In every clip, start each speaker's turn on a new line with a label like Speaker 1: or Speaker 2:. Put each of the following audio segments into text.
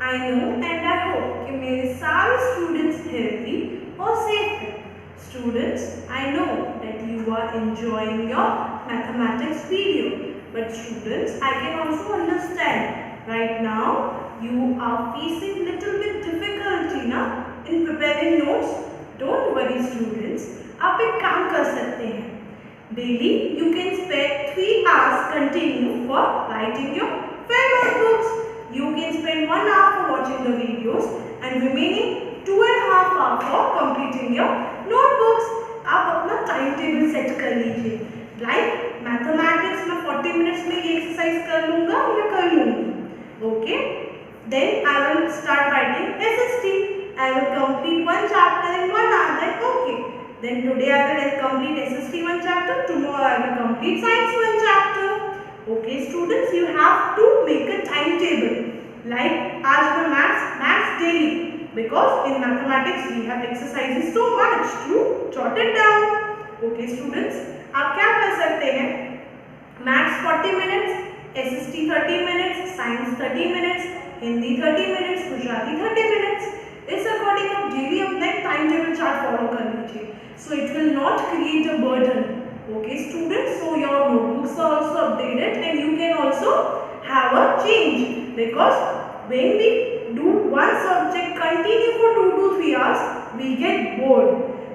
Speaker 1: I know and I hope कि मेरे सारे students healthy और safe हैं. Students, I know that you are enjoying your mathematics video. But students, I can also understand right now you are facing little bit difficulty ना in preparing notes. Don't worry students, आप एक काम कर सकते हैं. Daily you can spare 3 hours continue for writing your fair notebooks. You can spend 1 hour for watching the videos and remaining 2.5 hours for completing your notebooks. आप अपना time table set कर लीजिए. लाइक मैथमेटिक्स में 40 minutes में ये exercise कर लूँगा या कर लूँगी. Okay, then I will start writing SST. I will complete one chapter in 1 hour. Then okay. Then today I will complete SST one chapter. Tomorrow I will complete science one chapter. Okay, students, you have to make a timetable. Like आज मैं maths daily, because in mathematics we have exercises so much to jot it down. Okay, students, आप क्या कर सकते हैं? Maths 40 minutes, SST 30 minutes, science 30 minutes, Hindi 30 minutes, Gujarati 30 minutes. इस according आप daily अपना टाइम टेबल चार्ट फॉलो कर लीजिए. So it will not create a burden. Okay, students, so your notebooks are also updated and you can also have a change, because when we do one subject continue for 2 to 3 hours, we get bored.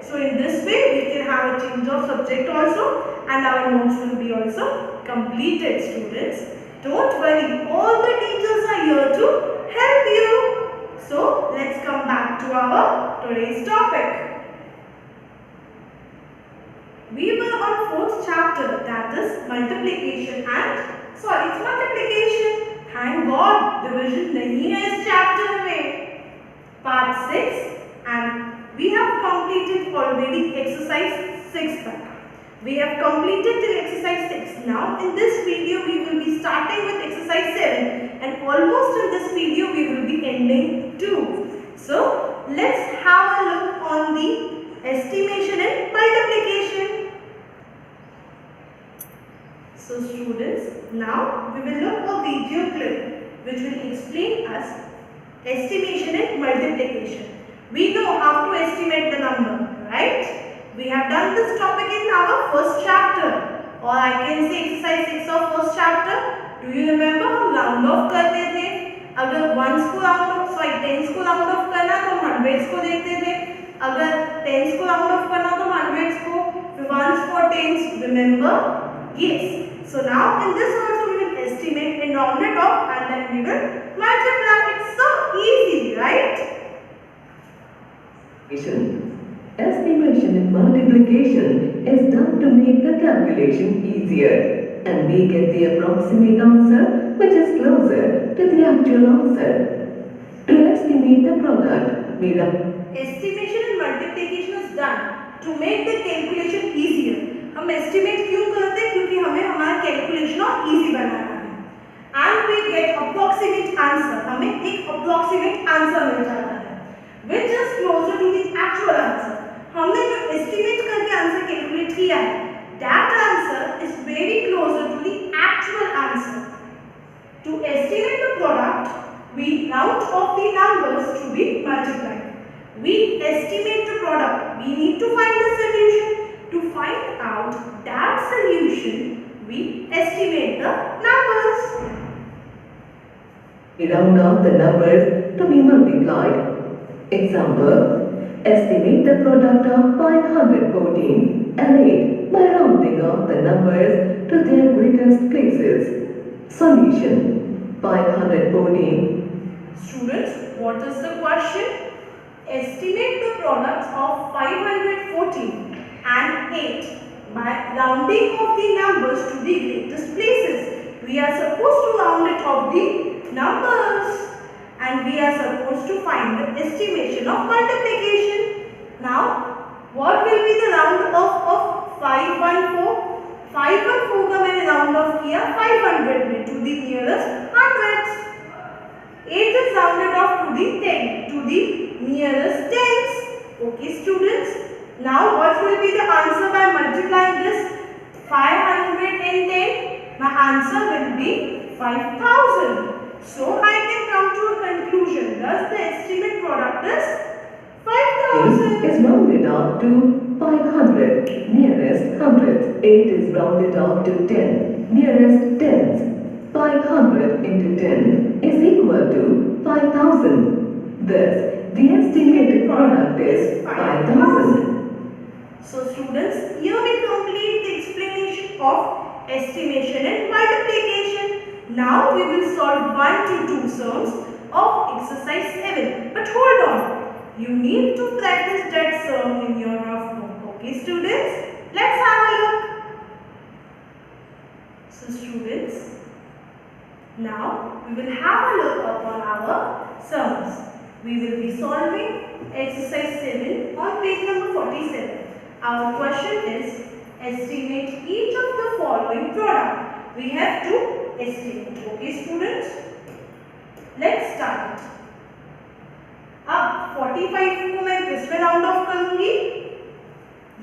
Speaker 1: So in this way we can have a change of subject also and our notes will be also completed. Students, don't worry, all the teachers are here to help you. So let's come back to our today's topic. We were on 4th chapter, that is multiplication it's multiplication. Thank God division नहीं है इस chapter में. Part 6 and we have completed already exercise 6 तक. We have completed till exercise 6. Now in this video we will be starting with exercise 7 and almost in this video we will be ending too. So let's have a look on the estimation and multiplication. So students, now we will look a video clip which will explain us estimation and multiplication. We know how to estimate the number, right? We have done this topic in our first chapter, or I can say exercise 6 of first chapter. Do you remember हम round off करते थे? अगर ones को tens को round off करना तो हम hundreds को देखते थे. अगर tens को round off करना तो hundreds को. Ones for tens, remember? Yes. So now in this also we will estimate and round it off and then we will multiply. It's so easy, right?
Speaker 2: Estimation and multiplication is done to make the calculation easier, and we get the approximate answer which is closer to the actual answer. To estimate the product, we run.
Speaker 1: Estimation and multiplication is done to make the calculation easier. हम estimate क्यों करते हैं? क्योंकि हमें हमारा calculation और easy बनाना है. And we get approximate answer. हमें एक approximate answer मिल जाता है, which is closer to the actual answer. हमने जो estimate करके आंसर कैलकुलेट किया है, that answer is very closer to the actual answer. To estimate the product, we round off the numbers to be multiplied. We estimate the product. We need to find the solution. To find out that solution, we estimate the numbers.
Speaker 2: We round off the numbers to be multiplied. Example. Estimate the product of 514 and 8 by rounding off the numbers to their greatest places. Solution 514.
Speaker 1: Students, what is the question? Estimate the products of 514 and 8 by rounding off the numbers to the greatest places. We are supposed to round it off the numbers. And we are supposed to find the estimation of multiplication. Now, what will be the round off of 514? 514 का मैंने round off किया 500 में to the nearest hundreds. 8 is rounded off to the 10 to the nearest tens. Okay, students. Now, what will be the answer by multiplying this 510? My answer will be 5000. So I can come to a conclusion. Thus the estimate product is
Speaker 2: 8
Speaker 1: 5,000.
Speaker 2: is rounded up to 500, nearest hundredth. 8 is rounded up to 10, nearest tenth. 500 into 10 is equal to 5,000. Thus, the estimated product is 5,000.
Speaker 1: So students, here we complete the explanation of estimation and multiplication. Now we will solve 1 to 2 sums of exercise 7. But hold on. You need to practice that sum in your rough book. Okay students? Let's have a look. So students, now we will have a look upon our sums. We will be solving exercise 7 on page number 47. Our question is, estimate each of the following product. We have to estimate. Okay students? Let's start it. अब 45 को मैं किस में round of करूंगी?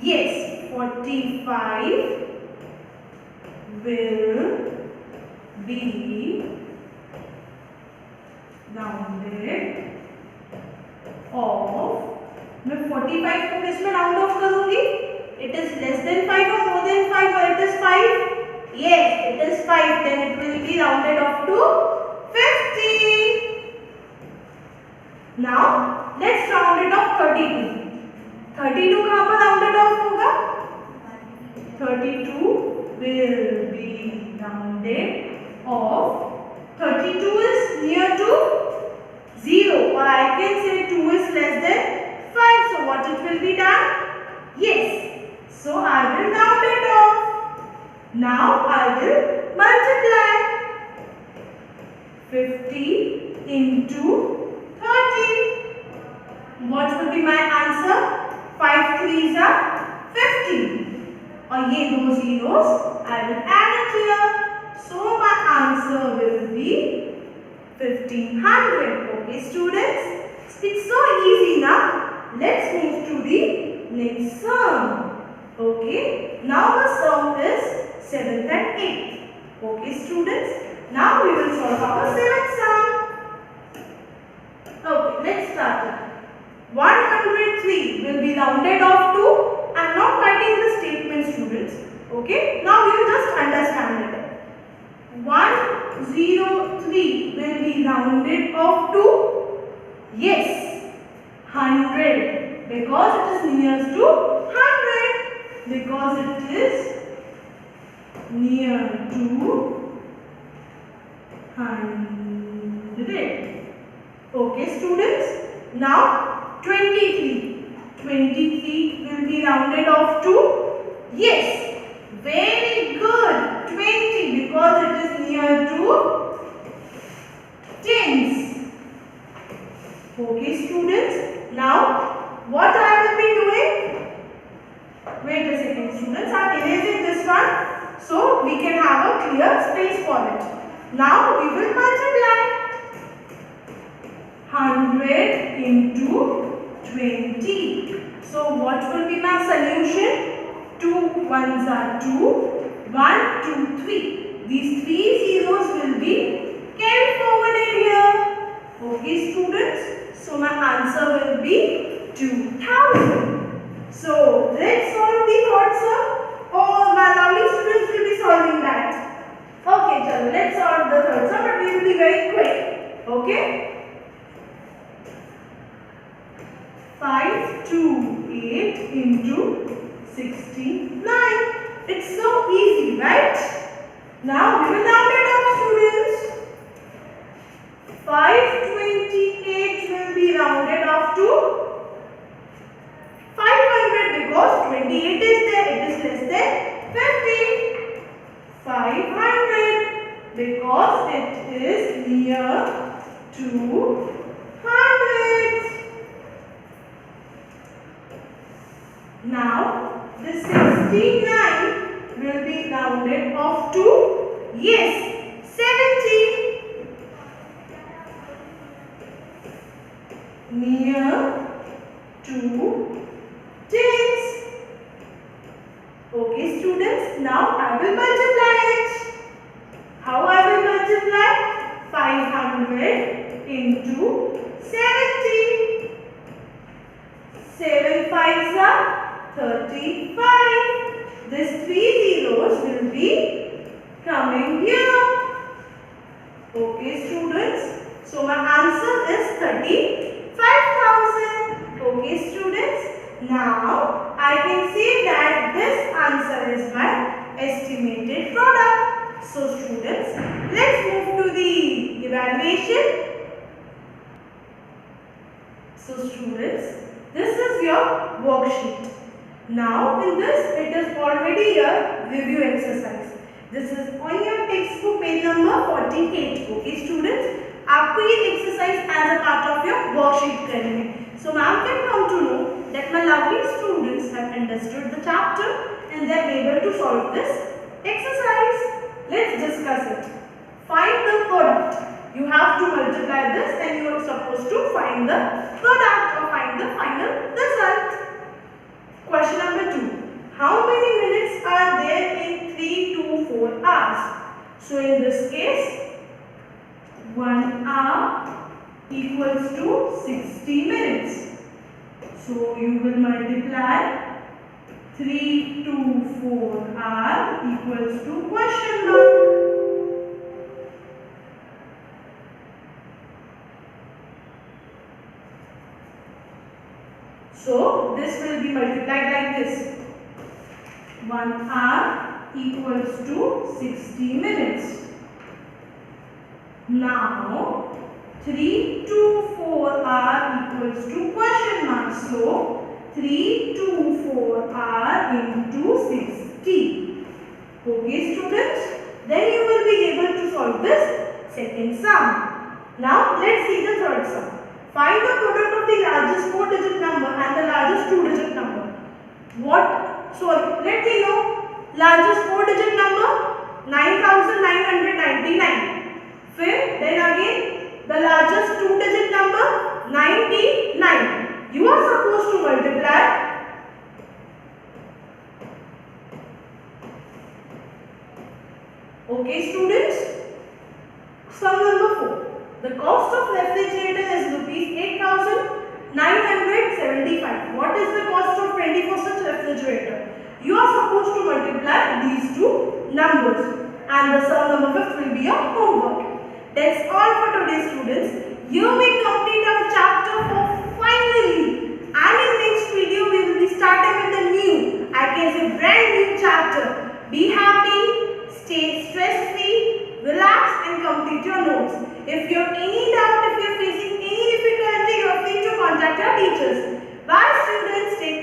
Speaker 1: Yes, 45 will be rounded off. मैं 45 को किस में राउंड ऑफ करूंगी? It is less than 5 or more than 5 or it is 5? Yes, it is 5. Then it will be rounded off to 50. Now let's round it off 32. 32 कहाँ पर rounded off होगा? 32 will be rounded off. 32 is near to 0, or I can say 2 is less than 5. So what it will be done? Yes. So I will round it off. Now I will multiply 50 into 30. What will be my answer? 5 3s are 50. और ये दो zeros I will add it here. So my answer will be 1500. Okay students? It's so easy now. Let's move to the next sum. Okay. Now the sum is 7th and 8th. Okay students? Now we will solve our 7th sum. Okay, let's start it. 103 will be rounded off to, I am not writing the statement students. Okay, now you will just understand it. 103 will be rounded off to, yes, 100, because it is nearest to 100, because it is near to 100. Okay students, now 23. 23 will be rounded off to, yes, very good, 20, because it is near to tens. Okay students, now what I will be doing? Wait a second students, I am erasing this one so we can have a clear space for it. Now we will multiply 100 into 20. So what will be my solution? 2 ones are 2, 1, 2, 3. These 3 zeros will be carried forward in here. Okay students, so my answer will be 2000. So let's solve the third sum. Oh, my lovely students will be solving that. Okay, chalo, let's solve the third sum, but we will be very quick. Okay. 528 into 69. It's so easy, right? Now we will round it up students. 528 will be rounded off to 500 because 28 is there. It is less than 50. 500 because it is near to 100. Now, the 69 will be rounded off to, yes, 70. Near to tens. Okay students, now I will multiply it. How I will multiply? 500 into 70. 7 5s are 35. These 3 zeros will be coming here. Okay students. So my answer is 35,000. Okay students. Now I can say that this answer is my estimated product. So students, let's move to the evaluation. So students, this is your worksheet. Now in this it is already a review exercise. This is on your textbook page number 48. Okay students, आपको ये exercise as a part of your worksheet करनी है. So ma'am can come to know that my lovely students have understood the chapter and they are able to solve this exercise. Let's discuss it. Find the product. You have to multiply this and you are supposed to find the product or find the final result. Question number 2. How many minutes are there in 3 to 4 hours? So in this case, 1 hour equals to 60 minutes. So you will multiply 3 to 4 hour equals to question mark. So this will be multiplied like this. 1 hour equals to 60 minutes. Now 3 to 4 hour equals to question mark. So 3 to 4 hour into 60. Okay students, then you will be able to solve this second sum. Now let's see the third sum. Find the product of the largest 4-digit number and the largest 2-digit number. Let me know largest 4-digit number 9,999. Then again the largest 2-digit number 99. You are supposed to multiply okay students. Sum number 4. The cost of refrigerator is rupees 8,975. What is the cost of 24 such refrigerator? You are supposed to multiply these two numbers and the sum number 5 will be your homework. That's all for today students. You may complete our chapter for finally, and in next video we will be starting with a new, I can say brand new chapter. Be happy, stay stress free, relax and complete your notes. If you have any doubt, if you are facing any difficulty, you are free to contact your teachers. Bye students. Take